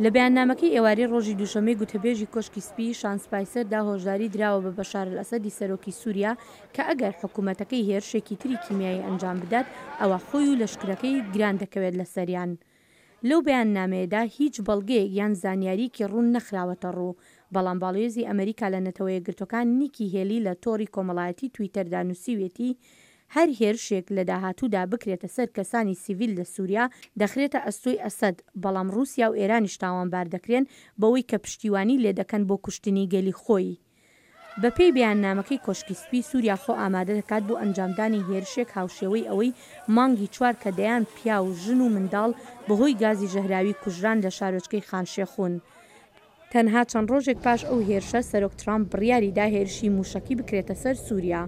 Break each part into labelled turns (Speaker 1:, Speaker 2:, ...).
Speaker 1: لە بەیاننامەکەی ئێوارەی ڕۆژی دووشەمەی گوتەبێژی کۆشکی سپی شان سپایسەردا هۆژداری دراوە بە بەشار ئەسەدی سەرۆکی سووریا کە ئەگەر حکوومەتەکەی هێرشێکی تری کیمیایی ئەنجام بدات ئەوە خۆی و لەشکرەکەی گران دەکەوێت لە سەریان. لەو بەیاننامەیەدا هیچ بەڵگەیەک یان زانیاریکی ڕوون نەخراوەتە ڕوو، بەڵام باڵێزی ئەمریکا لە نەتەوە یەکگرتوەکان نیکی هێلی لە تۆڕی کۆمەڵایەتی تویتەردا نووسیوێتی هەر هێرشێک لە داهاتوودا بکرێتە سەر کەسانی سیڤیل لە سووریا دەخرێتە ئەستۆی ئەسەد، بەڵام رووسیا و ئێرانیش تاوانبار دەکرێن بەوەی کە پشتیوانی لێ دەکەن بۆ کوشتنی گەلی خۆی. بەپێی بەیاننامەکەی کۆشکی سپی سووریا خۆ ئامادە دەکات بۆ ئەنجامدانی هێرشێک هاوشێوەی ئەوەی مانگی 4 کە دەیان پیا و ژن و منداڵ بەهۆی گازی ژەهراوی کوژران لە شارۆچکەی خانشێخون. تەنها چەند ڕۆژێک پاش ئەو هێرشە سەرۆک ترامپ بڕیاریدا هێرشی موشەکی بکرێتە سەر سووریا.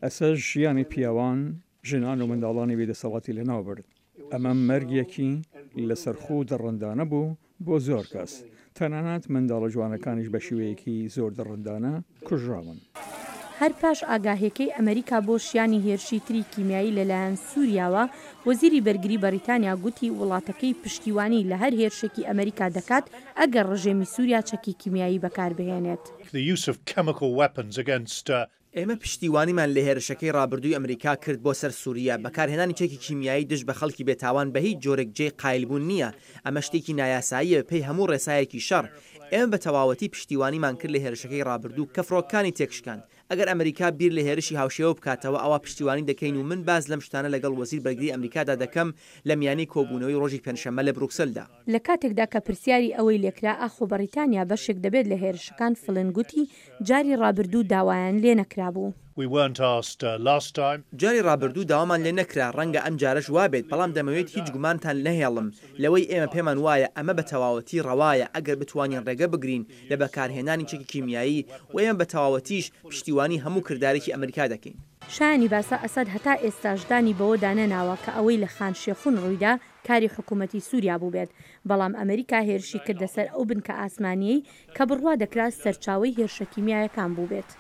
Speaker 2: ئەسەد ژیانی پیاوان، ژنان و منداڵانی بێدەسەڵاتی لەناوبرد. ئەمە مەرگێکی لەسەرخۆ و دەڕەندانە بوو بۆ زۆر کەس، تەنانەت منداڵە جوانەکانیش بە شێوەیەکی زۆر دەڕەندانە کوژراون.
Speaker 1: هەر پاش ئاگاهیەکەی ئەمریکا بۆ شیانی هێرشی تری کیمیایی لەلایەن سووریاوە، وەزیری بەرگری بەریتانیا گوتی وڵاتەکەی پشتیوانی لە هەر هێرشێکی ئەمریکا دەکات ئەگەر ڕژێمی سووریا چەکی کیمیایی بەکاربهێنێت.
Speaker 3: ئێمە پشتیوانیمان لە هێرشەکەی ڕابردووی ئەمریکا کرد بۆ سەر سووریا. بەکارهێنانی چەکی کیمیایی دژ بە خەڵکی بێتاوان بە هیچ جۆرێک جێی قایلبوون نییە. ئەمە شتێکی نایاساییە پێی هەموو ڕێسایەکی شەڕ. ئێمە بە تەواوەتی پشتیوانیمان کرد لە هێرشەکەی ڕابردوو کە فڕۆکانی تێکشکاند. ئەگەر ئەمریکا بیر لە هێرشی هاوشێوە بکاتەوە ئەوە پشتیوانی دەکەین و من باز لەم شتانە لەگەڵ وەزیر بەرگری ئەمریکادا دەکەم لە میانی کۆبوونەوەی ڕۆژی پێنجشەممە لە بروکسلدا.
Speaker 1: لە کاتێکدا کە پرسیاری ئەوەی لێکرا ئاخۆ بەریتانیا بەشێک دەبێت لە هێرشەکان فڵنگوتی جاری ڕابردوو داوایان لێ نەکرابوو.
Speaker 3: جاری ڕابردوو داوامان لێ نەکرا، ڕەنگە ئەم جارەش وابێت، بەڵام دەمەوێت هیچ گومانتان نەهێڵم لەوەی ئێمە پێمان وایە ئەمە بە تەواوەتی ڕەوایە ئەگەر بتوانین ڕێگە بگرین لە بەکارهێنانی چەکی کیمیایی و ئێمە بە تەواوەتیش پشتیوانی هەموو کردارێکی ئەمریکا دەکەین.
Speaker 1: شایانی باسا ئەسەد هەتا ئێستاشدانی بەوە دانەناوە کە ئەوەی لە خانشێخون ڕوویدا کاری حکوومەتی سووریا بوو بێت، بەڵام ئەمریکا هێرشی کردە سەر ئەو بنکە ئاسمانیەی کە بڕوا دەکرا سەرچاوەی هێرشە کیمیایەکان بوو بێت.